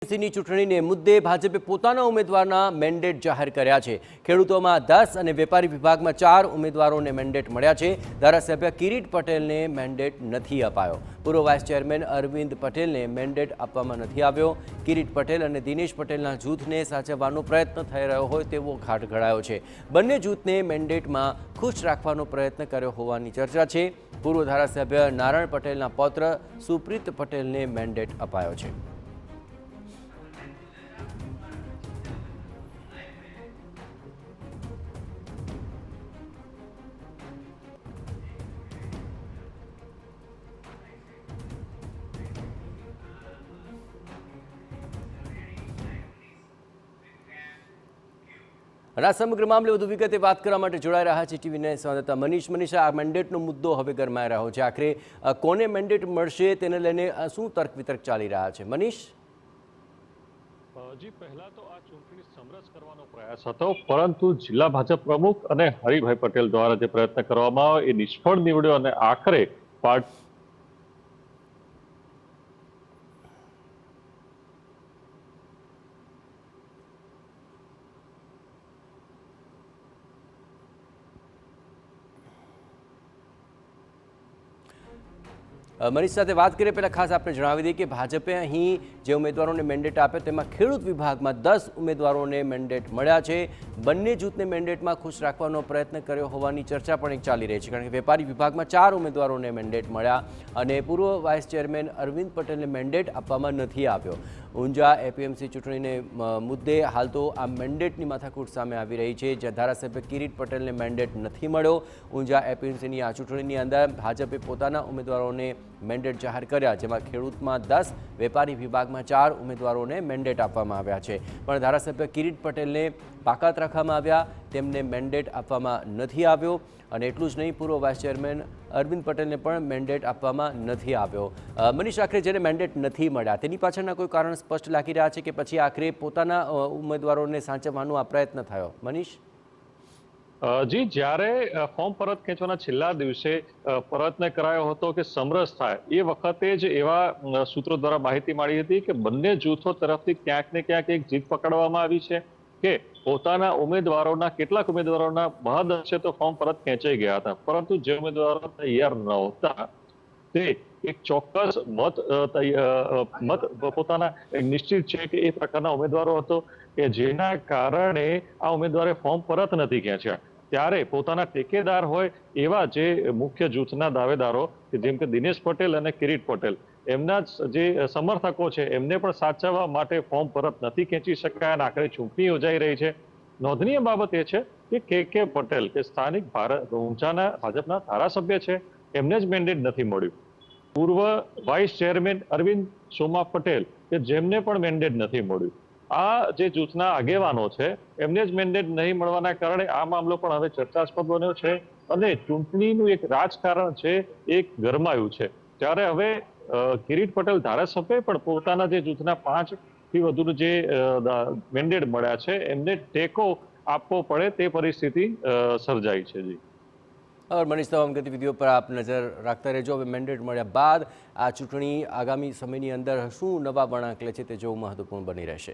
એપીએમસીની ચૂંટણીને મુદ્દે ભાજપે પોતાના ઉમેદવારના મેન્ડેટ જાહેર કર્યા છે। ખેડૂતોમાં 10 અને વેપારી વિભાગમાં 4 ઉમેદવારોને મેન્ડેટ મળ્યા છે। ધારાસભ્ય કિરીટ પટેલને મેન્ડેટ નથી અપાયો। પૂર્વ વાઇસ ચેરમેન અરવિંદ પટેલને મેન્ડેટ આપવામાં નથી આવ્યો। કિરીટ પટેલ અને દિનેશ પટેલના જૂથને સાચવવાનો પ્રયત્ન થઈ રહ્યો હોય તેવો ઘાટ ઘડાયો છે। બંને જૂથને મેન્ડેટમાં ખુશ રાખવાનો પ્રયત્ન કર્યો હોવાની ચર્ચા છે। પૂર્વ ધારાસભ્ય નારાયણ પટેલના પૌત્ર સુપ્રીત પટેલને મેન્ડેટ અપાયો છે। આ સમગ્ર મામલે વધુ વિગતે વાત કરવા માટે જોડાઈ રહ્યા છે ટીવીના સંવાદદાતા મનીષા, આ મેન્ડેટનો મુદ્દો હવે ગરમાઈ રહ્યો છે। આખરે કોને મેન્ડેટ મળશે તેને લઈને શું તર્ક વિતર્ક ચાલી રહ્યા છે? મનીષ જી, પહેલા તો આ ચૂંટણી સમરસ કરવાનો પ્રયાસ હતો, પરંતુ જિલ્લા ભાજપ પ્રમુખ અને હરિભાઈ પટેલ દ્વારા જે પ્રયત્ન કરવામાં આવ્યો એ નિષ્ફળ નીવડ્યો અને આખરે પાર્ટી મનીષ સાથે વાત કરીએ પહેલાં ખાસ આપણે જણાવી દઈએ કે ભાજપે અહીં જે ઉમેદવારોને મેન્ડેટ આપ્યો તેમાં ખેડૂત વિભાગમાં 10 ઉમેદવારોને મેન્ડેટ મળ્યા છે। બંને જૂથને મેન્ડેટમાં ખુશ રાખવાનો પ્રયત્ન કર્યો હોવાની ચર્ચા પણ એક ચાલી રહી છે, કારણ કે વેપારી વિભાગમાં 4 ઉમેદવારોને મેન્ડેટ મળ્યા અને પૂર્વ વાઇસ ચેરમેન અરવિંદ પટેલને મેન્ડેટ આપવામાં નથી આવ્યો। ઊંઝા એપીએમસી ચૂંટણીને મુદ્દે હાલ તો આ મેન્ડેટની માથાકૂટ સામે આવી રહી છે, જ્યાં ધારાસભ્ય કિરીટ પટેલને મેન્ડેટ નથી મળ્યો। ઊંઝા એપીએમસીની આ ચૂંટણીની અંદર ભાજપે પોતાના ઉમેદવારોને મેન્ડેટ જાહેર કર્યા, જેમાં ખેડૂતમાં 10, વેપારી વિભાગમાં 4 ઉમેદવારોને મેન્ડેટ આપવામાં આવ્યા છે, પણ ધારાસભ્ય કિરીટ પટેલને બાકાત રાખવામાં આવ્યા, તેમને મેન્ડેટ આપવામાં નથી આવ્યો। અને એટલું જ નહીં, પૂર્વ વાઇસ ચેરમેન અરવિંદ પટેલને પણ મેન્ડેટ આપવામાં નથી આવ્યો। મનીષ, આખરે જેને મેન્ડેટ નથી મળ્યા તેની પાછળના કોઈ કારણ સ્પષ્ટ લાગી રહ્યા છે કે પછી આખરે પોતાના ઉમેદવારોને સાચવવાનો આ પ્રયત્ન થયો? મનીષ જી, જ્યારે ફોર્મ પરત ખેંચવાના છેલ્લા દિવસે પ્રયત્ન કરાયો હતો કે સમરસ થાય, એ વખતે જ એવા સૂત્રો દ્વારા માહિતી મળી હતી કે બંને જૂથો તરફથી ક્યાંક ને ક્યાંક એક જીત પકડવામાં આવી છે કે પોતાના ઉમેદવારોના કેટલાક ઉમેદવારોના મહદ અંશે તો ફોર્મ પરત ખેંચાઈ ગયા હતા, પરંતુ જે ઉમેદવારો તૈયાર નહોતા તે એક ચોક્કસ મત પોતાના નિશ્ચિત છે કે એ પ્રકારના ઉમેદવારો હતો કે જેના કારણે આ ઉમેદવારે ફોર્મ પરત નથી ખેંચ્યા। ત્યારે પોતાના ટેકેદાર હોય એવા જે મુખ્ય જૂથના દાવેદારો કે જેમ કે દિનેશ પટેલ અને કિરીટ પટેલ, એમના જે સમર્થકો છે એમને પણ સાચવવા માટે ફોર્મ પરત નથી ખેંચી શકાયા અને આખરે ચૂંટણી યોજાઈ રહી છે। નોંધનીય બાબત એ છે કે કે પટેલ કે સ્થાનિક ઊંઝાના ભાજપના ધારાસભ્ય છે, એમને જ મેન્ડેટ નથી મળ્યું। પૂર્વ વાઇસ ચેરમેન અરવિંદ સોમા પટેલ કે જેમને પણ મેન્ડેટ નથી મળ્યું। આ જે જૂથના આગેવાનો છે એમને જ મેન્ડેટ નહીં મળવાના કારણે આ મામલો પણ હવે ચર્ચાસ્પદ બન્યો છે અને ચૂંટણીનું એક રાજકારણ છે એક ગરમાયું છે। ત્યારે હવે કિરીટ પટેલ ધારાસભ્ય પણ પોતાના જે જૂથના 5 થી વધુ જે મેન્ડેટ મળ્યા છે એમને ટેકો આપવો પડે તે પરિસ્થિતિ સર્જાઈ છે। જી મનીષ, તમામ ગતિવિધિઓ પર આપ નજર રાખતા રહેજો। હવે મેન્ડેટ મળ્યા બાદ આ ચૂંટણી આગામી સમયની અંદર શું નવા વળાંક લે છે તે જોવું મહત્વપૂર્ણ બની રહેશે।